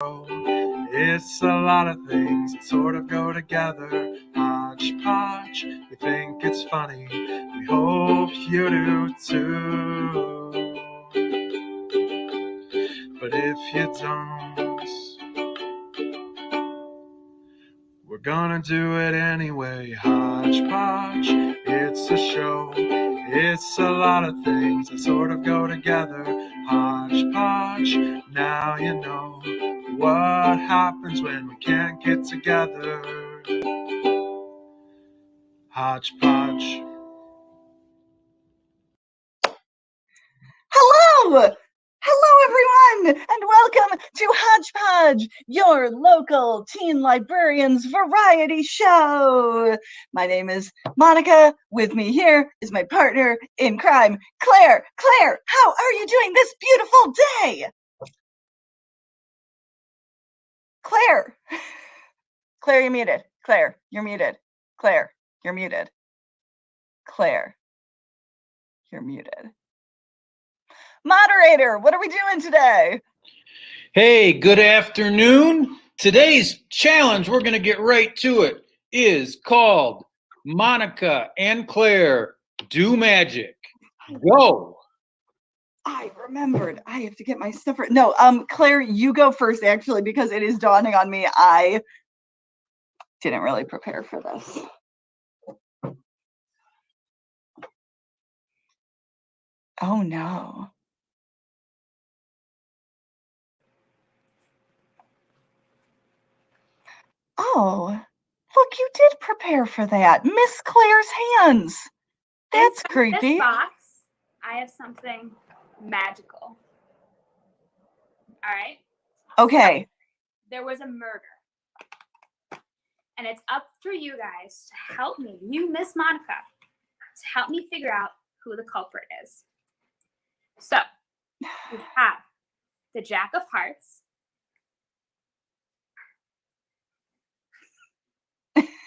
It's a lot of things that sort of go together. Hodgepodge, we think it's funny. We hope you do too. But if you don't, we're gonna do it anyway. Hodgepodge, it's a show. It's a lot of things that sort of go together. Hodgepodge, now you know what happens when we can't get together. Hodgepodge. Hello! Hello, everyone, and welcome to Hodgepodge, your local teen librarian's variety show. My name is Monica. With me here is my partner in crime, Claire. Claire, how are you doing this beautiful day? Claire. Claire, you're muted. Claire, you're muted. Claire, you're muted. Claire, you're muted. Moderator, what are we doing today? Hey, good afternoon. Today's challenge, we're going to get right to it, is called Monica and Claire Do Magic. Go. I remembered. I have to get my stuff right. No, Claire, you go first, actually, because it is dawning on me. I didn't really prepare for this. Oh, no. Oh, look, you did prepare for that. Miss Claire's hands. That's creepy. This box, I have something magical. All right? Okay. So, there was a murder. And it's up for you guys to help me, you, Miss Monica, to help me figure out who the culprit is. So, we have the Jack of Hearts.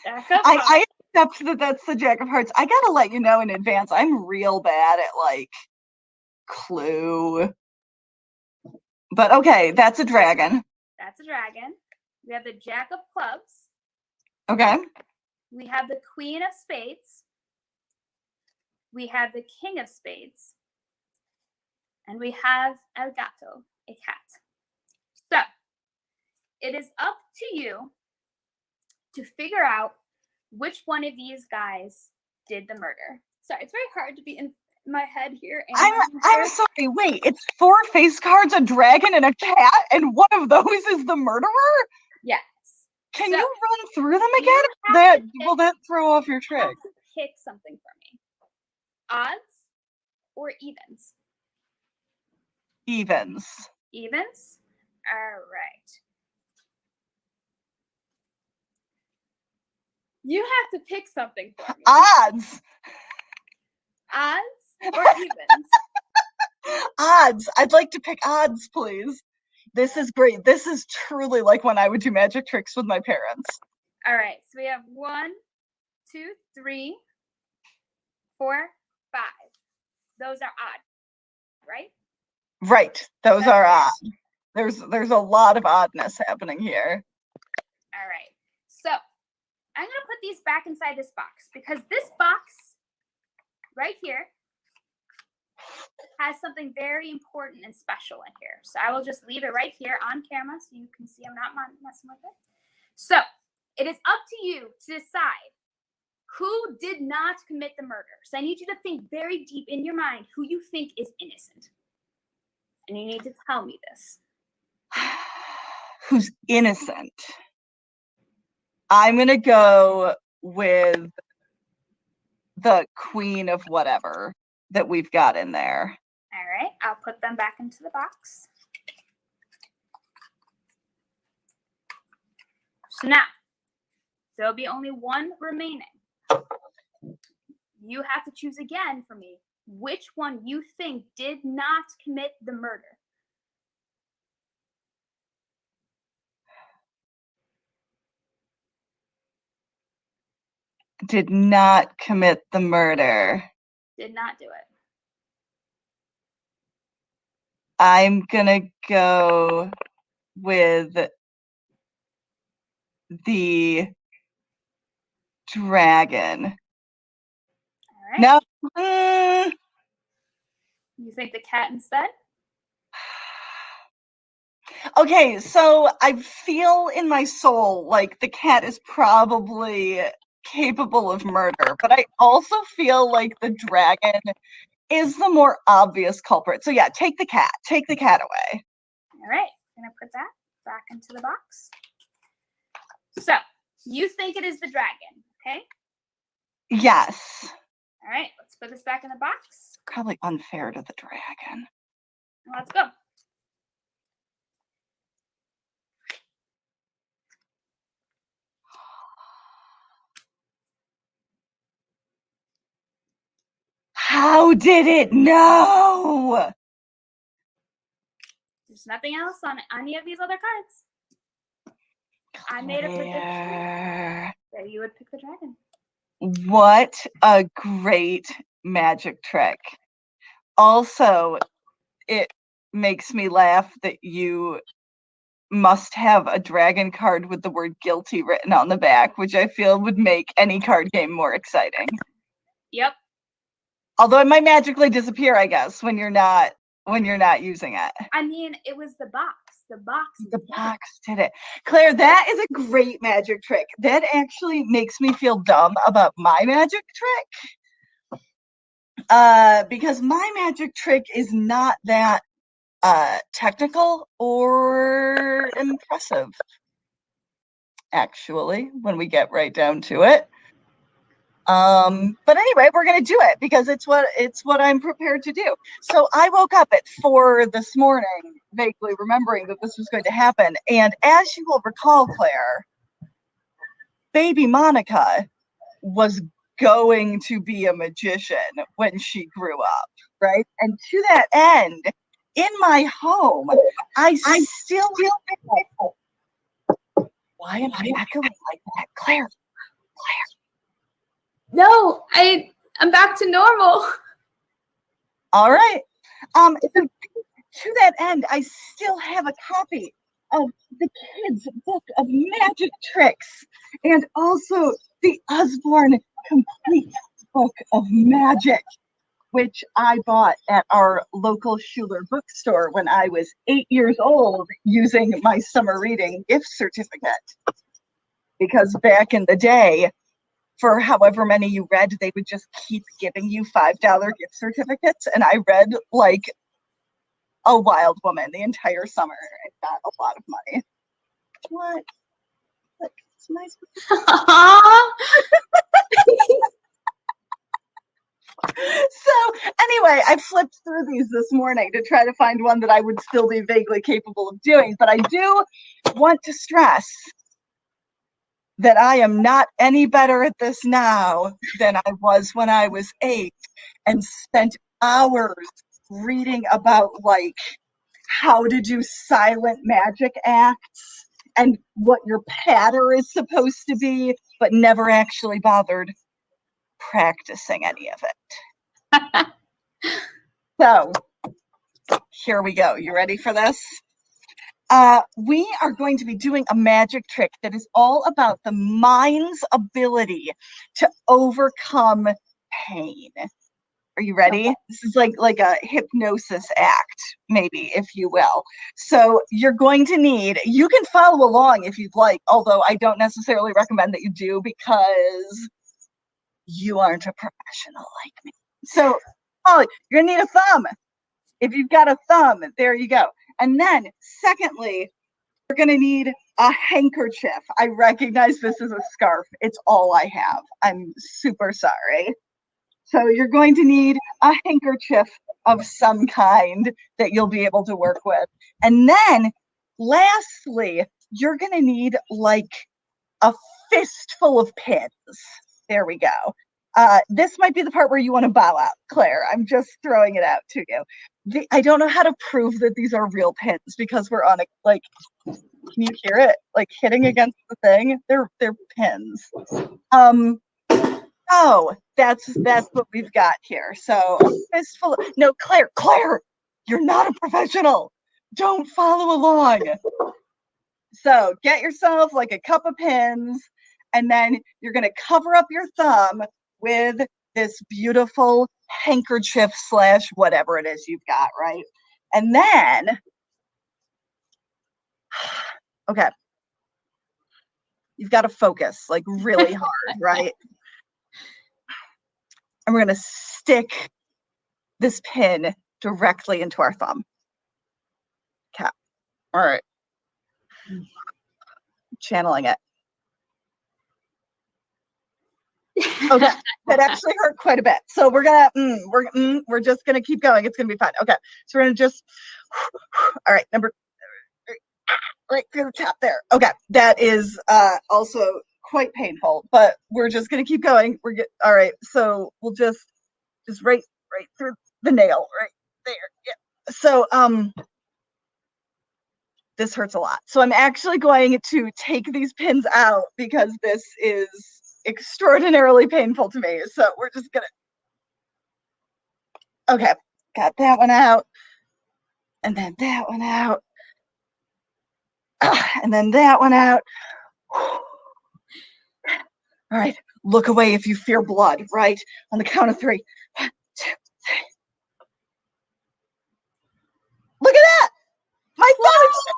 I accept that that's the Jack of Hearts. I gotta let you know in advance, I'm real bad at, like, Clue. But okay, that's a dragon. That's a dragon. We have the Jack of Clubs. Okay. We have the Queen of Spades. We have the King of Spades. And we have El Gato, a cat. So, it is up to you to figure out which one of these guys did the murder. Sorry, it's very hard to be in my head here. I'm sorry, wait, it's 4 face cards, a dragon, and a cat, and one of those is the murderer? Yes. Can you run through them again? Will that throw off your trick? You have to pick something for me. Odds or evens? Evens. Evens? All right. You have to pick something for me. Odds. Odds or evens? Odds. I'd like to pick odds, please. This is great. This is truly like when I would do magic tricks with my parents. All right. So we have 1, 2, 3, 4, 5. Those are odd, right? Right. Those are odd. There's a lot of oddness happening here. All right. So I'm going to put these back inside this box because this box right here has something very important and special in here. So I will just leave it right here on camera so you can see I'm not messing with it. So it is up to you to decide who did not commit the murder. So I need you to think very deep in your mind who you think is innocent. And you need to tell me this. Who's innocent? I'm going to go with the queen of whatever that we've got in there. All right, I'll put them back into the box. So now, there'll be only one remaining. You have to choose again for me which one you think did not commit the murder. Did not commit the murder. Did not do it. I'm gonna go with the dragon. All right. No. You think the cat instead? Okay, so I feel in my soul like the cat is probably capable of murder, but I also feel like the dragon is the more obvious culprit. So yeah, take the cat. Take the cat away. All right. I'm going to put that back into the box. So you think it is the dragon, okay? Yes. All right. Let's put this back in the box. Probably unfair to the dragon. Let's go. How did it know? There's nothing else on any of these other cards. I made a prediction Claire. that you would pick the dragon. What a great magic trick. Also, it makes me laugh that you must have a dragon card with the word guilty written on the back, which I feel would make any card game more exciting. Yep. Although it might magically disappear, I guess, when you're not using it. I mean, it was the box. The box Did it. Claire, that is a great magic trick. That actually makes me feel dumb about my magic trick. Because my magic trick is not that technical or impressive, actually, when we get right down to it. But anyway, we're gonna do it because it's what I'm prepared to do. So I woke up at 4 this morning, vaguely remembering that this was going to happen. And as you will recall, Claire, baby Monica was going to be a magician when she grew up, right? And to that end, in my home, I still why am I echoing like that, Claire? No, I'm back to normal. All right. To that end, I still have a copy of the kids' book of magic tricks and also the Osborne Complete Book of Magic, which I bought at our local Schuler bookstore when I was 8 years old using my summer reading gift certificate. Because back in the day, for however many you read, they would just keep giving you $5 gift certificates. And I read like a wild woman the entire summer and got a lot of money. What? Look, it's nice. So anyway, I flipped through these this morning to try to find one that I would still be vaguely capable of doing. But I do want to stress that I am not any better at this now than I was when I was 8 and spent hours reading about like how to do silent magic acts and what your patter is supposed to be, but never actually bothered practicing any of it. So here we go. You ready for this? We are going to be doing a magic trick that is all about the mind's ability to overcome pain. Are you ready? This is like a hypnosis act, maybe, if you will. So you're going to need, you can follow along if you'd like, although I don't necessarily recommend that you do because you aren't a professional like me. So, oh, you're gonna need a thumb. If you've got a thumb, there you go. And then, secondly, you're going to need a handkerchief. I recognize this is a scarf. It's all I have. I'm super sorry. So you're going to need a handkerchief of some kind that you'll be able to work with. And then, lastly, you're going to need like a fistful of pins. There we go. This might be the part where you want to bow out, Claire. I'm just throwing it out to you. I don't know how to prove that these are real pins because we're on a, like, can you hear it? Like hitting against the thing? They're pins. Oh, that's what we've got here. So a fistful. No, Claire, you're not a professional. Don't follow along. So get yourself like a cup of pins, and then you're going to cover up your thumb with this beautiful handkerchief / whatever it is you've got, right? And then, okay, you've got to focus like really hard, right? And we're going to stick this pin directly into our thumb. Okay. All right. Channeling it. Okay, that actually hurt quite a bit. So we're gonna we're just gonna keep going. It's gonna be fine. Okay, so we're gonna just all right. Number right through the top there. Okay, that is also quite painful, but we're just gonna keep going. All right. So we'll just right through the nail right there. Yeah. So this hurts a lot. So I'm actually going to take these pins out because this is extraordinarily painful to me. So we're just gonna, okay, got that one out, and then that one out, and then that one out. All right, look away if you fear blood, right? On the count of 3. 1, 2, 3. Look at that! My thumb is so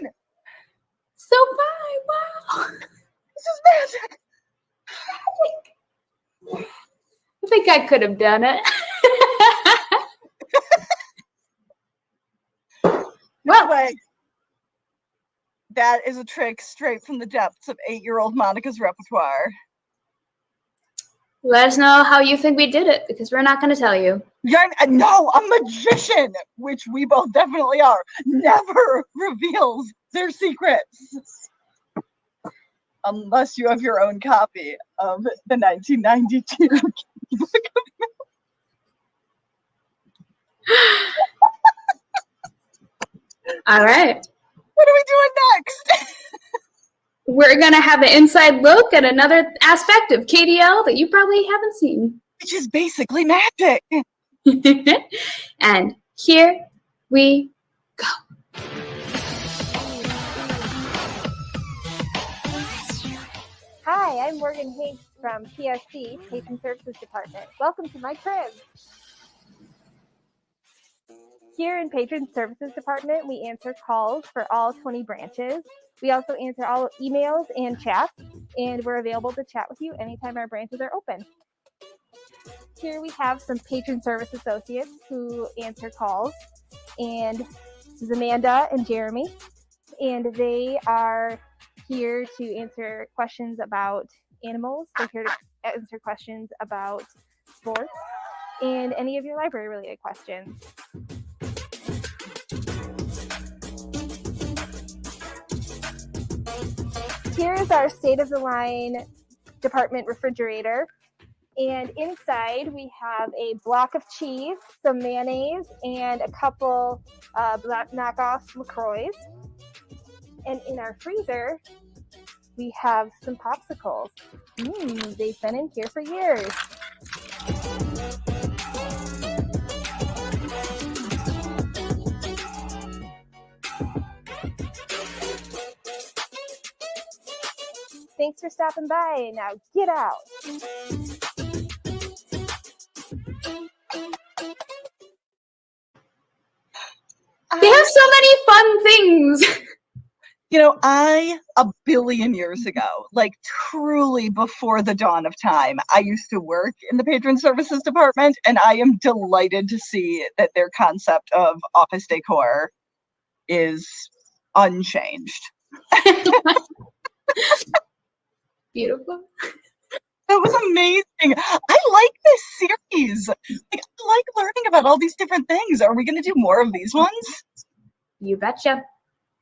fine! So fine, wow. This is magic! I think I could have done it. No way. That is a trick straight from the depths of 8-year-old Monica's repertoire. Let us know how you think we did it, because we're not going to tell you. No, a magician, which we both definitely are, never reveals their secrets. Unless you have your own copy of the 1992 book. All right. What are we doing next? We're going to have an inside look at another aspect of KDL that you probably haven't seen. Which is basically magic. And here we go. Hi, I'm Morgan Hanks from PSC, Patron Services Department. Welcome to my crib. Here in Patron Services Department, we answer calls for all 20 branches. We also answer all emails and chats, and we're available to chat with you anytime our branches are open. Here we have some Patron Service Associates who answer calls, and this is Amanda and Jeremy, and they are here to answer questions about animals. They're here to answer questions about sports and any of your library-related questions. Here is our state-of-the-line department refrigerator. And inside we have a block of cheese, some mayonnaise, and a couple knockoff LaCroix. And in our freezer, we have some popsicles. They've been in here for years. Thanks for stopping by. Now get out. They have so many fun things. You know, a billion years ago, like truly before the dawn of time, I used to work in the Patron Services Department, and I am delighted to see that their concept of office decor is unchanged. Beautiful. That was amazing. I like this series. Like, I like learning about all these different things. Are we going to do more of these ones? You betcha.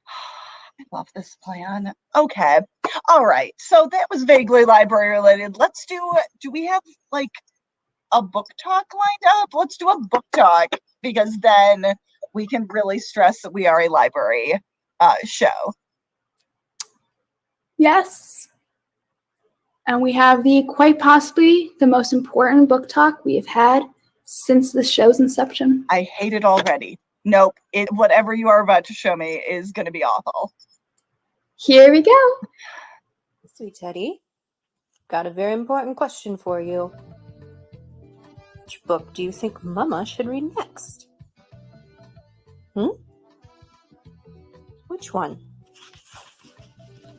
I love this plan. Okay. All right. So that was vaguely library related. Let's do we have like a book talk lined up? Let's do a book talk, because then we can really stress that we are a library show. Yes. And we have quite possibly the most important book talk we have had since the show's inception. I hate it already. Nope. Whatever you are about to show me is going to be awful. Here we go. Sweet Teddy, got a very important question for you. Which book do you think Mama should read next? Which one?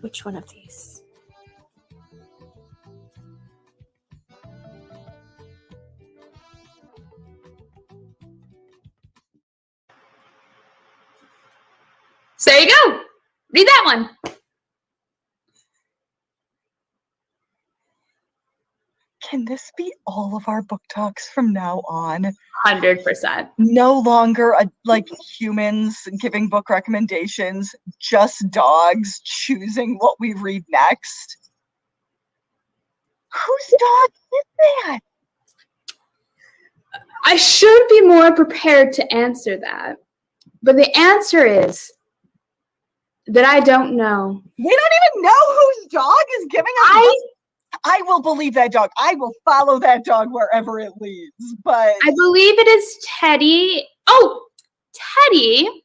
Which one of these? So there you go. Read that one. Can this be all of our book talks from now on? 100%. No longer like humans giving book recommendations, just dogs choosing what we read next. Whose dog is that? I should be more prepared to answer that. But the answer is that I don't know. We don't even know whose dog is giving us. I will believe that dog. I will follow that dog wherever it leads. But I believe it is Teddy. Oh, Teddy,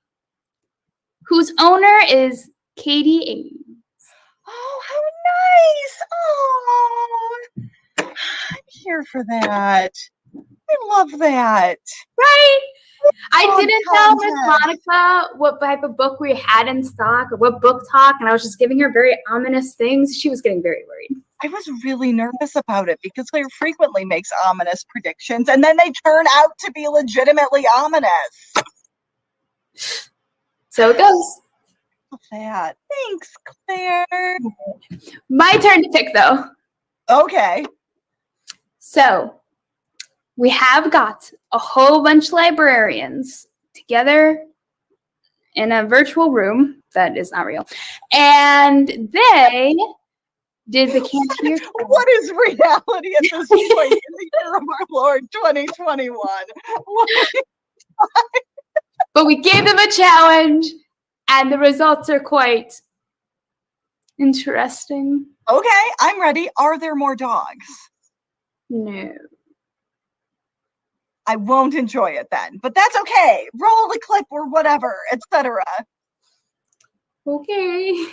whose owner is Katie Ames. oh, how nice! Oh, I'm here for that. I love that. Right? I Oh, didn't tell Miss content. Monica what type of book we had in stock or what book talk, and I was just giving her very ominous things. She was getting very worried. I was really nervous about it because Claire frequently makes ominous predictions and then they turn out to be legitimately ominous. So it goes. Love that. Thanks, Claire. My turn to pick, though. Okay. So we have got a whole bunch of librarians together in a virtual room that is not real. And they did the Cantier. What is reality at this point in the year of our Lord 2021? But we gave them a challenge, and the results are quite interesting. Okay, I'm ready. Are there more dogs? No. I won't enjoy it then, but that's okay. Roll the clip or whatever, etc. Okay.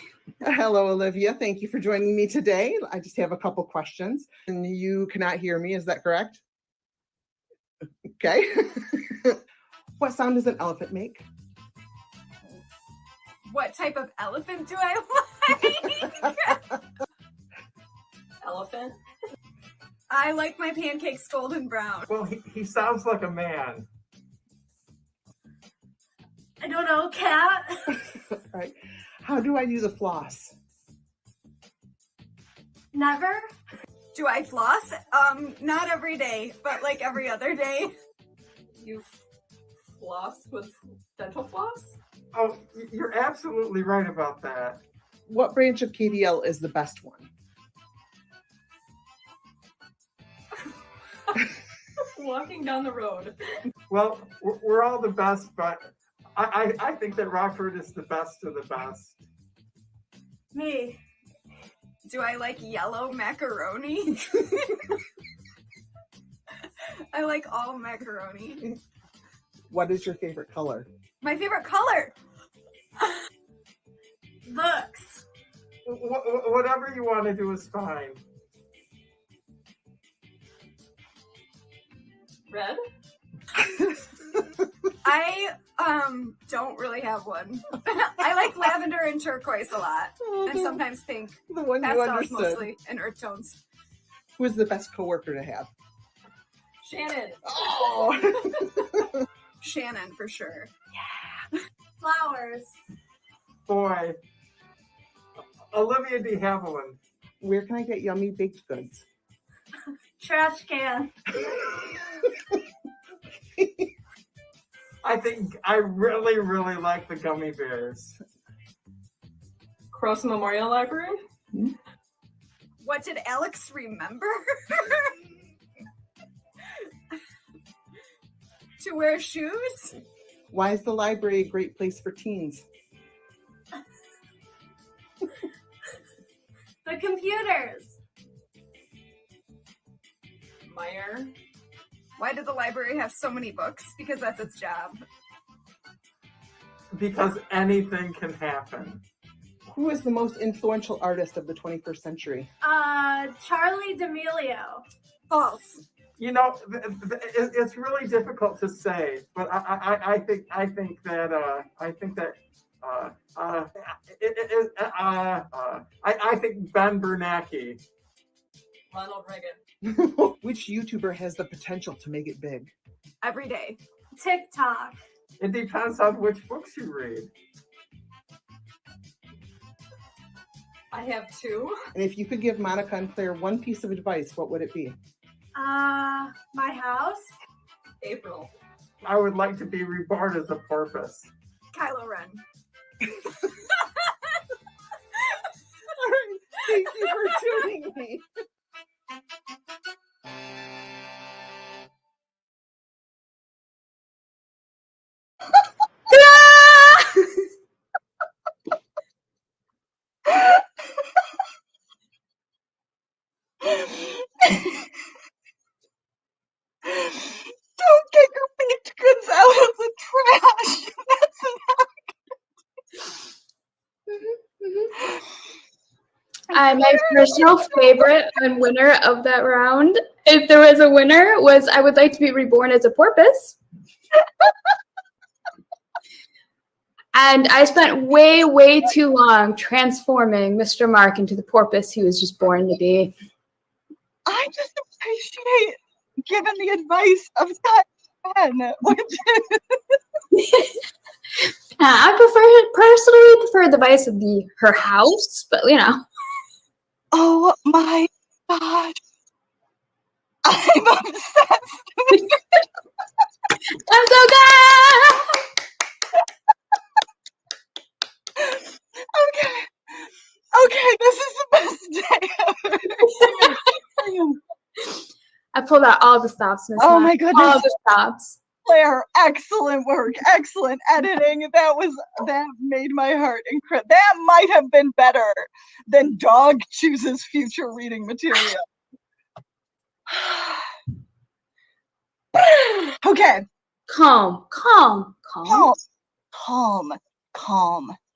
Hello, Olivia. Thank you for joining me today. I just have a couple questions. And you cannot hear me, is that correct? Okay. What sound does an elephant make? What type of elephant do I like? Elephant. I like my pancakes golden brown. Well, he sounds like a man. I don't know, cat. Right. How do I do the floss? Never. Do I floss? Not every day, but like every other day. You floss with dental floss? Oh, you're absolutely right about that. What branch of KDL is the best one? Walking down the road. Well, we're all the best, but I think that Rockford is the best of the best. Me. Do I like yellow macaroni? I like all macaroni. What is your favorite color? My favorite color. Looks. Whatever you want to do is fine. Red? I don't really have one. I like lavender and turquoise a lot. And sometimes pink. The one you Pastels understood. mostly and earth tones. Who is the best coworker to have? Shannon. Oh. Shannon for sure. Yeah. Flowers. Boy. Olivia de Havilland. Where can I get yummy baked goods? Trash can. I think I really, really like the gummy bears. Cross Memorial Library. What did Alex remember? To wear shoes? Why is the library a great place for teens? The computers. Meyer. Why did the library have so many books? Because that's its job. Because anything can happen. Who is the most influential artist of the 21st century? Charlie D'Amelio. False. You know, it's really difficult to say, but I think that I think Ben Bernanke. Ronald Reagan. Which YouTuber has the potential to make it big? Every day. TikTok. It depends on which books you read. I have 2. And if you could give Monica and Claire one piece of advice, what would it be? My house. April. I would like to be reborn as a porpoise. Kylo Ren. All right, thank you for tuning in. Don't get your baked goods out of the trash. That's My personal favorite and winner of that round, if there was a winner, was I would like to be reborn as a porpoise. And I spent way, way too long transforming Mr. Mark into the porpoise he was just born to be. I just appreciate giving the advice of that Ben. I personally prefer the advice of her house, but you know. Oh my gosh. I'm obsessed. I'm so good! Okay, this is the best day ever. I pulled out all the stops, Miss Oh Mac. my goodness. All the stops. Claire, excellent work, excellent editing. That made my heart incredible. That might have been better than Dog Chooses Future Reading Material. Okay. Calm.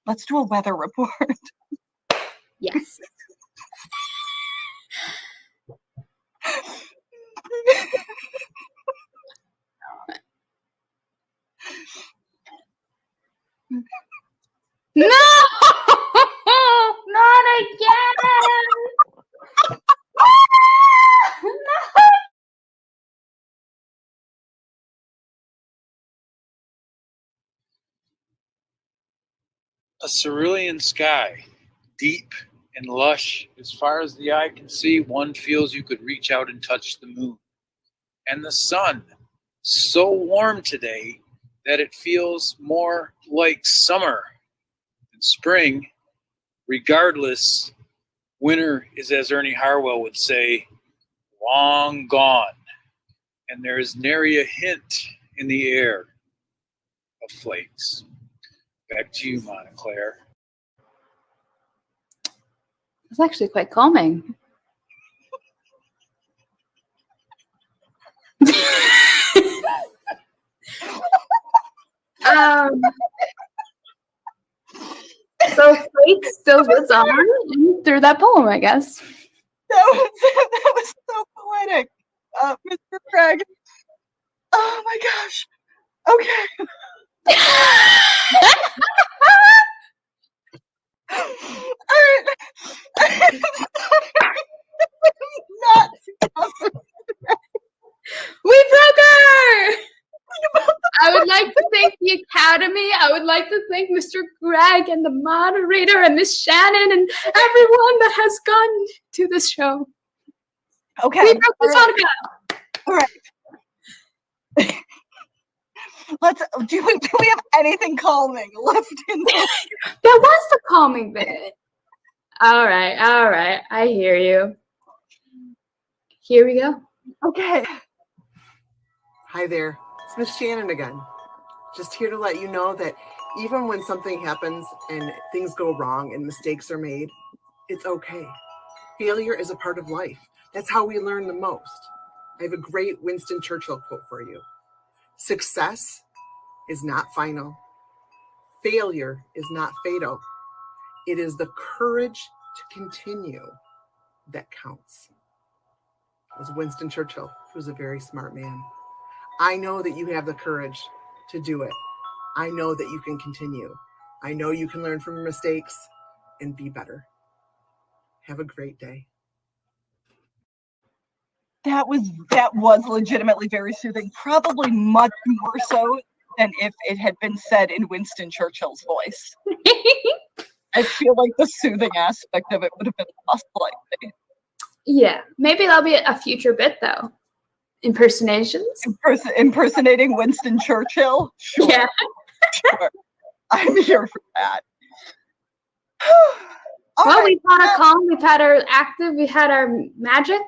Let's do a weather report. Yes. No! Not again! A cerulean sky, deep and lush, as far as the eye can see. One feels you could reach out and touch the moon. And the sun, so warm today that it feels more like summer than spring. Regardless, winter is, as Ernie Harwell would say, long gone. And there is nary a hint in the air of flakes. Back to you, Montclair. It's actually quite calming. So Fate still lives on through that poem, I guess. That was so poetic, Mr. Craig. Oh my gosh. Okay. All right. Not We broke her! I would like to thank the Academy. I would like to thank Mr. Greg and the moderator and Miss Shannon and everyone that has gone to this show. okay. We broke this Monica. All right. Do we have anything calming left in there? That was the calming bit. All right. I hear you. Here we go. Okay. Hi there, it's Miss Shannon again. Just here to let you know that even when something happens and things go wrong and mistakes are made, it's okay. Failure is a part of life. That's how we learn the most. I have a great Winston Churchill quote for you. Success is not final. Failure is not fatal. It is the courage to continue that counts. It was Winston Churchill, who was a very smart man. I know that you have the courage to do it. I know that you can continue. I know you can learn from your mistakes and be better. Have a great day. That was legitimately very soothing, probably much more so than if it had been said in Winston Churchill's voice. I feel like the soothing aspect of it would have been lost slightly. Yeah, maybe that'll be a future bit though. Impersonations. Impersonating Winston Churchill? Sure. Yeah. Sure. I'm here for that. Well, All right. we've had our calm, we've had our active, we had our magic.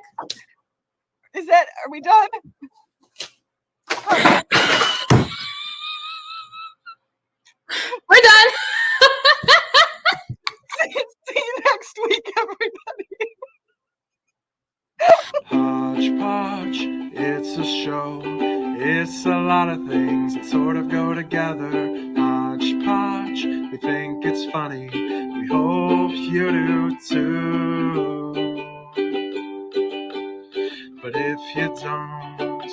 Are we done? We're done. See you next week, everybody. Hodgepodge, it's a show. It's a lot of things that sort of go together. Hodgepodge, we think it's funny. We hope you do too. But if you don't,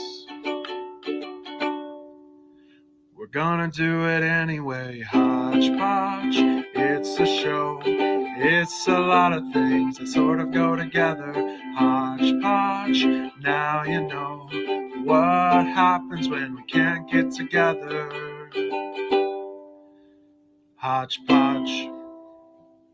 we're gonna do it anyway. Hodgepodge, it's a show. It's a lot of things that sort of go together. Hodgepodge, now you know what happens when we can't get together. Hodgepodge.